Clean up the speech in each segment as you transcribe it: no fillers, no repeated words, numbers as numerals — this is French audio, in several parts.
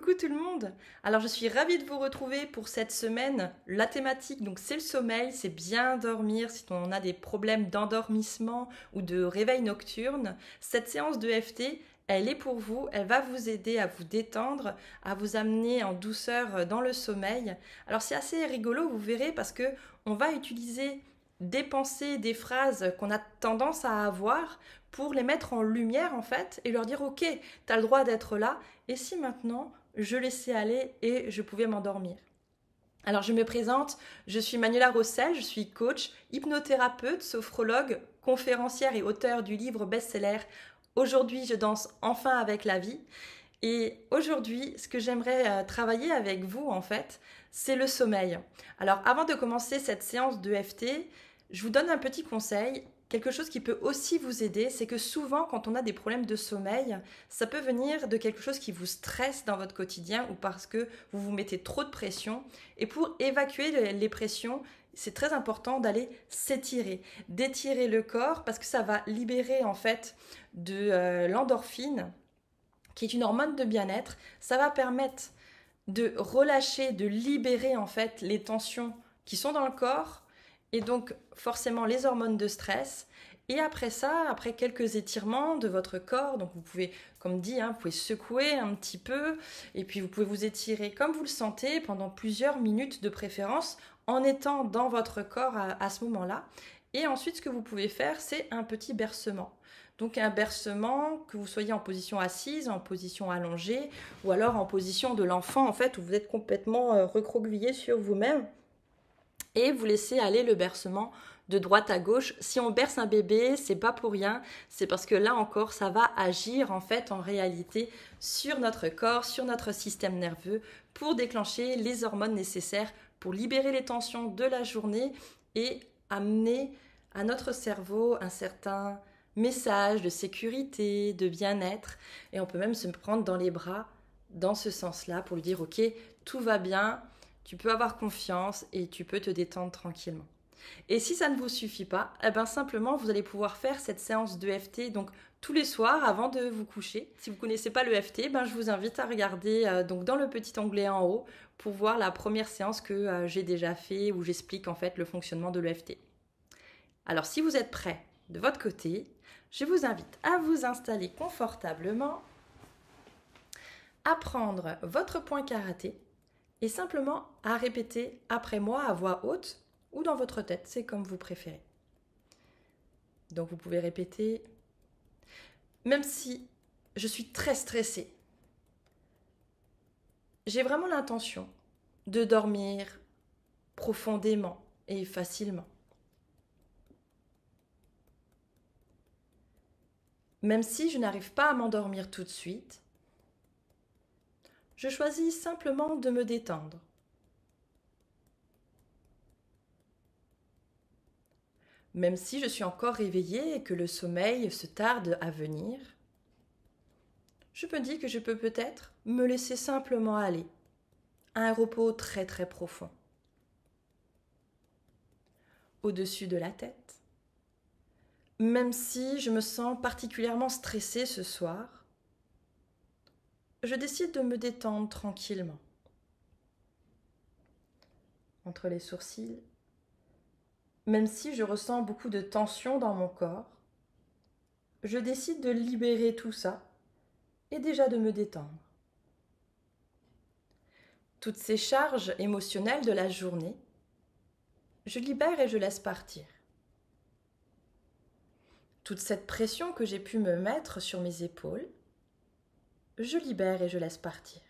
Coucou tout le monde. Alors je suis ravie de vous retrouver pour cette semaine. La thématique donc c'est le sommeil, c'est bien dormir si on a des problèmes d'endormissement ou de réveil nocturne. Cette séance de FT, elle est pour vous, elle va vous aider à vous détendre, à vous amener en douceur dans le sommeil. Alors c'est assez rigolo, vous verrez, parce que on va utiliser des pensées, des phrases qu'on a tendance à avoir pour les mettre en lumière en fait et leur dire ok, t'as le droit d'être là et si maintenant je laissais aller et je pouvais m'endormir. Alors je me présente, je suis Manuela Rossel, je suis coach, hypnothérapeute, sophrologue, conférencière et auteure du livre best-seller Aujourd'hui je danse enfin avec la vie. Et aujourd'hui, ce que j'aimerais travailler avec vous, en fait, c'est le sommeil. Alors, avant de commencer cette séance de FT, je vous donne un petit conseil. Quelque chose qui peut aussi vous aider, c'est que souvent, quand on a des problèmes de sommeil, ça peut venir de quelque chose qui vous stresse dans votre quotidien ou parce que vous vous mettez trop de pression. Et pour évacuer les pressions, c'est très important d'aller s'étirer, d'étirer le corps parce que ça va libérer en fait de l'endorphine qui est une hormone de bien-être. Ça va permettre de relâcher, de libérer en fait les tensions qui sont dans le corps et donc forcément les hormones de stress. Et après ça, après quelques étirements de votre corps, donc vous pouvez, comme dit, vous pouvez secouer un petit peu et puis vous pouvez vous étirer comme vous le sentez pendant plusieurs minutes de préférence en étant dans votre corps à ce moment-là. Et ensuite, ce que vous pouvez faire, c'est un petit bercement. Donc un bercement, que vous soyez en position assise, en position allongée, ou alors en position de l'enfant, en fait, où vous êtes complètement recroquevillé sur vous-même. Et vous laissez aller le bercement de droite à gauche. Si on berce un bébé, c'est pas pour rien, c'est parce que là encore, ça va agir en fait en réalité sur notre corps, sur notre système nerveux, pour déclencher les hormones nécessaires pour libérer les tensions de la journée et amener à notre cerveau un certain message de sécurité, de bien-être. Et on peut même se prendre dans les bras dans ce sens-là pour lui dire ok, tout va bien, tu peux avoir confiance et tu peux te détendre tranquillement. Et si ça ne vous suffit pas, eh ben simplement vous allez pouvoir faire cette séance de FT donc tous les soirs avant de vous coucher. Si vous ne connaissez pas le FT, ben je vous invite à regarder donc dans le petit onglet en haut pour voir la première séance que j'ai déjà fait où j'explique en fait le fonctionnement de l'EFT. Alors si vous êtes prêts de votre côté, je vous invite à vous installer confortablement, à prendre votre poing karaté et simplement à répéter après moi à voix haute ou dans votre tête, c'est comme vous préférez. Donc vous pouvez répéter « Même si je suis très stressée, j'ai vraiment l'intention de dormir profondément et facilement. Même si je n'arrive pas à m'endormir tout de suite, je choisis simplement de me détendre. Même si je suis encore réveillée et que le sommeil se tarde à venir, je me dis que je peux peut-être me laisser simplement aller à un repos très très profond. Au-dessus de la tête, même si je me sens particulièrement stressée ce soir, je décide de me détendre tranquillement. Entre les sourcils, même si je ressens beaucoup de tension dans mon corps, je décide de libérer tout ça et déjà de me détendre. Toutes ces charges émotionnelles de la journée, je libère et je laisse partir. Toute cette pression que j'ai pu me mettre sur mes épaules, je libère et je laisse partir.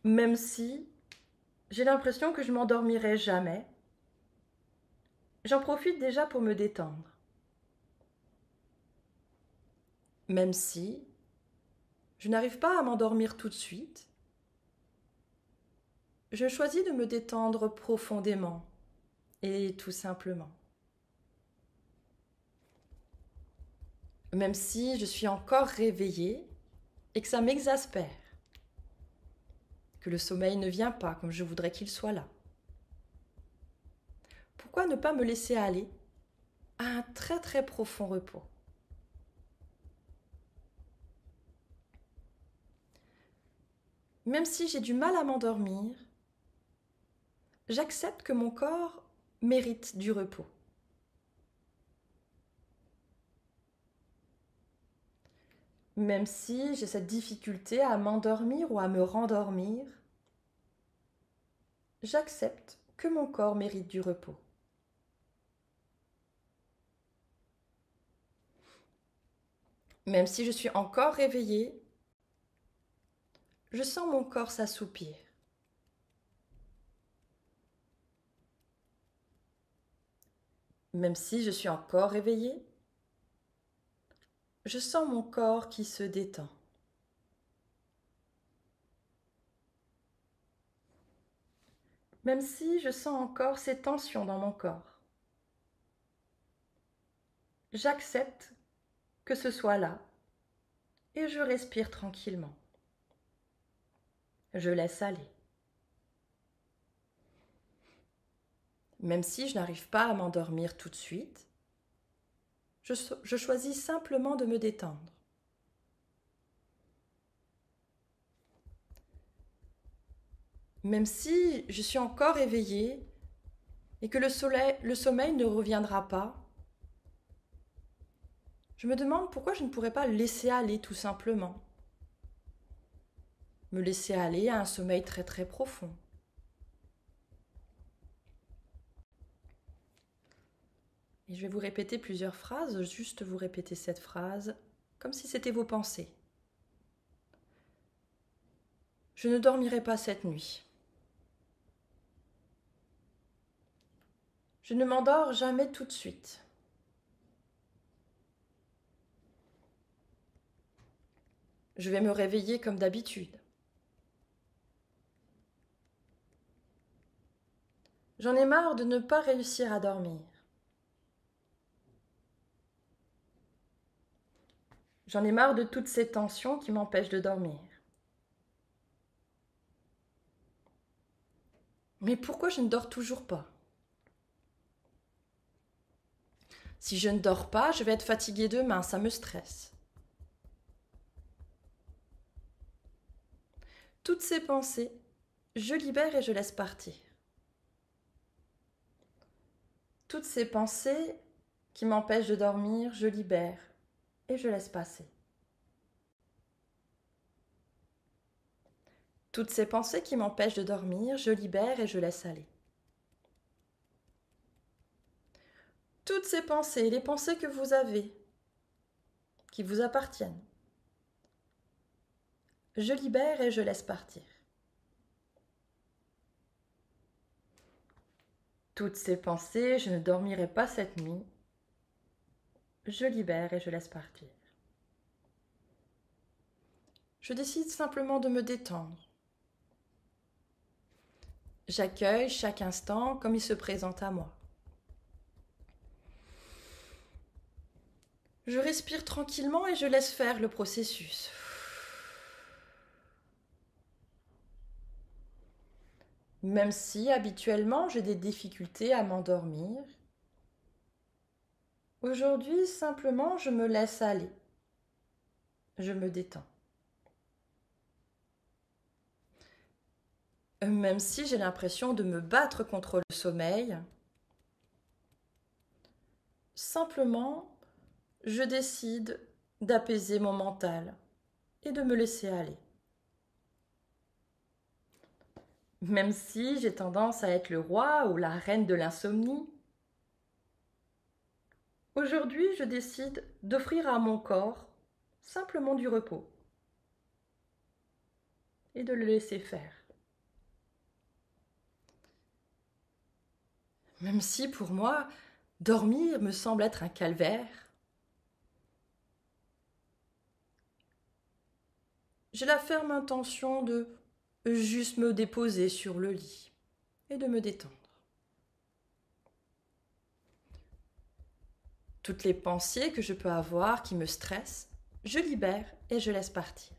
Même si j'ai l'impression que je m'endormirai jamais, j'en profite déjà pour me détendre. Même si je n'arrive pas à m'endormir tout de suite, je choisis de me détendre profondément et tout simplement. Même si je suis encore réveillée et que ça m'exaspère, que le sommeil ne vient pas comme je voudrais qu'il soit là. Pourquoi ne pas me laisser aller à un très très profond repos? Même si j'ai du mal à m'endormir, j'accepte que mon corps mérite du repos. Même si j'ai cette difficulté à m'endormir ou à me rendormir, j'accepte que mon corps mérite du repos. Même si je suis encore réveillée, je sens mon corps s'assoupir. Même si je suis encore réveillée, je sens mon corps qui se détend. Même si je sens encore ces tensions dans mon corps, j'accepte que ce soit là et je respire tranquillement. Je laisse aller. Même si je n'arrive pas à m'endormir tout de suite, je choisis simplement de me détendre. Même si je suis encore éveillée et que le sommeil ne reviendra pas, je me demande pourquoi je ne pourrais pas laisser aller tout simplement. Me laisser aller à un sommeil très très profond. Et je vais vous répéter plusieurs phrases, juste vous répéter cette phrase, comme si c'était vos pensées. Je ne dormirai pas cette nuit. Je ne m'endors jamais tout de suite. Je vais me réveiller comme d'habitude. J'en ai marre de ne pas réussir à dormir. J'en ai marre de toutes ces tensions qui m'empêchent de dormir. Mais pourquoi je ne dors toujours pas? Si je ne dors pas, je vais être fatiguée demain, ça me stresse. Toutes ces pensées, je libère et je laisse partir. Toutes ces pensées qui m'empêchent de dormir, je libère et je laisse passer. Toutes ces pensées qui m'empêchent de dormir, je libère et je laisse aller. Toutes ces pensées, les pensées que vous avez, qui vous appartiennent, je libère et je laisse partir. Toutes ces pensées, je ne dormirai pas cette nuit, je libère et je laisse partir. Je décide simplement de me détendre. J'accueille chaque instant comme il se présente à moi. Je respire tranquillement et je laisse faire le processus. Même si habituellement j'ai des difficultés à m'endormir, aujourd'hui simplement je me laisse aller. Je me détends. Même si j'ai l'impression de me battre contre le sommeil, simplement je décide d'apaiser mon mental et de me laisser aller. Même si j'ai tendance à être le roi ou la reine de l'insomnie, aujourd'hui je décide d'offrir à mon corps simplement du repos et de le laisser faire. Même si pour moi, dormir me semble être un calvaire, j'ai la ferme intention de juste me déposer sur le lit et de me détendre. Toutes les pensées que je peux avoir qui me stressent, je libère et je laisse partir.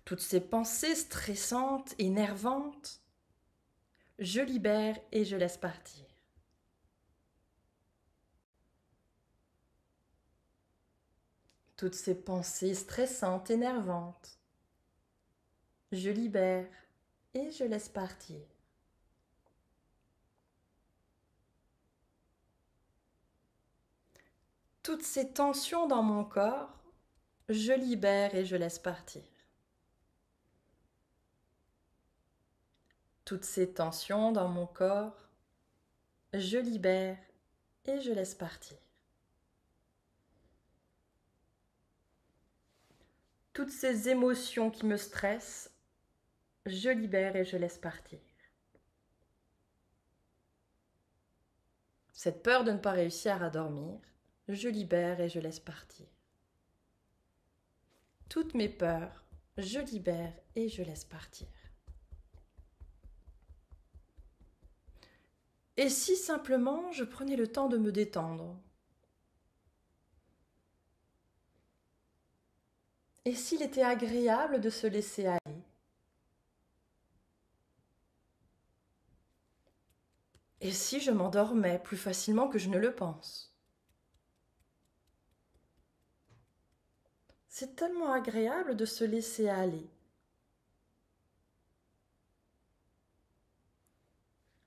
Toutes ces pensées stressantes, énervantes, je libère et je laisse partir. toutes ces pensées stressantes, énervantes. Je libère et je laisse partir. Toutes ces tensions dans mon corps, je libère et je laisse partir. Toutes ces tensions dans mon corps, je libère et je laisse partir. Toutes ces émotions qui me stressent, je libère et je laisse partir. Cette peur de ne pas réussir à dormir, je libère et je laisse partir. Toutes mes peurs, je libère et je laisse partir. Et si simplement je prenais le temps de me détendre? Et s'il était agréable de se laisser aller? Et si je m'endormais plus facilement que je ne le pense? C'est tellement agréable de se laisser aller.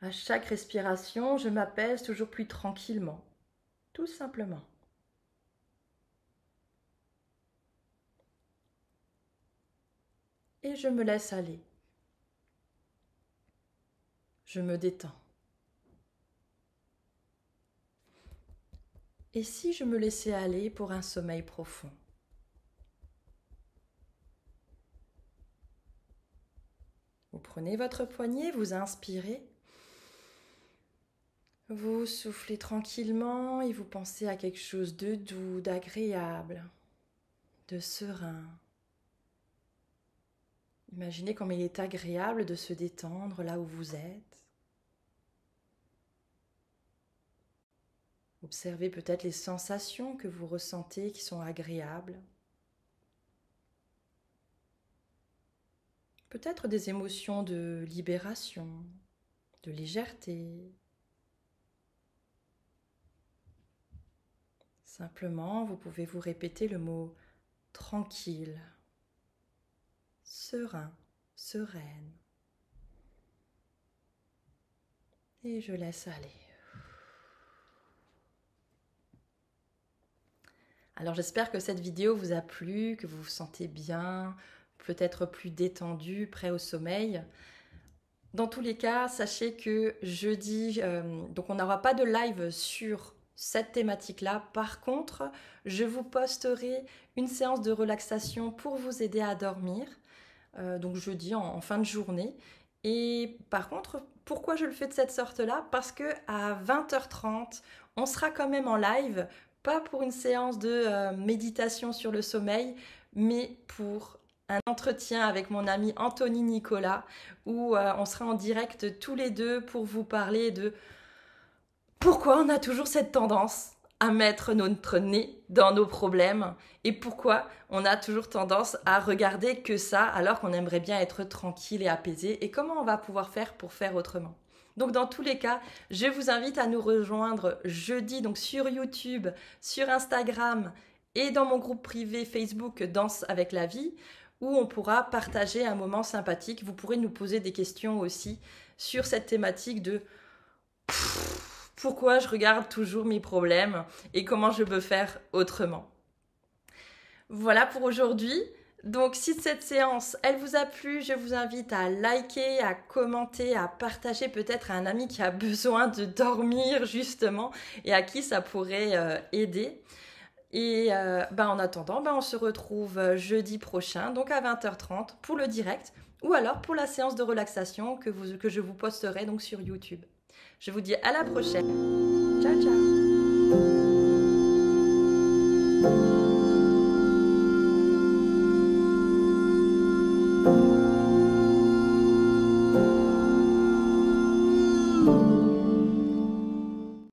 À chaque respiration, je m'apaise toujours plus tranquillement, tout simplement. Et je me laisse aller. Je me détends. Et si je me laissais aller pour un sommeil profond? Vous prenez votre poignet, vous inspirez. Vous soufflez tranquillement et vous pensez à quelque chose de doux, d'agréable, de serein. Imaginez comme il est agréable de se détendre là où vous êtes. Observez peut-être les sensations que vous ressentez qui sont agréables. Peut-être des émotions de libération, de légèreté. Simplement, vous pouvez vous répéter le mot tranquille, serein, sereine. Et je laisse aller. Alors j'espère que cette vidéo vous a plu, que vous vous sentez bien, peut-être plus détendu, prêt au sommeil. Dans tous les cas, sachez que jeudi, donc on n'aura pas de live sur cette thématique-là. Par contre, je vous posterai une séance de relaxation pour vous aider à dormir, donc jeudi en fin de journée. Et par contre, pourquoi je le fais de cette sorte-là? Parce que à 20h30, on sera quand même en live, pas pour une séance de méditation sur le sommeil, mais pour un entretien avec mon ami Anthony Nicolas, où on sera en direct tous les deux pour vous parler de pourquoi on a toujours cette tendance à mettre notre nez dans nos problèmes et pourquoi on a toujours tendance à regarder que ça alors qu'on aimerait bien être tranquille et apaisé et comment on va pouvoir faire pour faire autrement. Donc dans tous les cas, je vous invite à nous rejoindre jeudi donc sur YouTube, sur Instagram et dans mon groupe privé Facebook Danse avec la vie où on pourra partager un moment sympathique. Vous pourrez nous poser des questions aussi sur cette thématique de pourquoi je regarde toujours mes problèmes et comment je peux faire autrement. Voilà pour aujourd'hui. Donc si cette séance, elle vous a plu, je vous invite à liker, à commenter, à partager peut-être à un ami qui a besoin de dormir justement et à qui ça pourrait aider. Et en attendant, on se retrouve jeudi prochain, donc à 20h30 pour le direct ou alors pour la séance de relaxation que je vous posterai donc sur YouTube. Je vous dis à la prochaine. Ciao, ciao.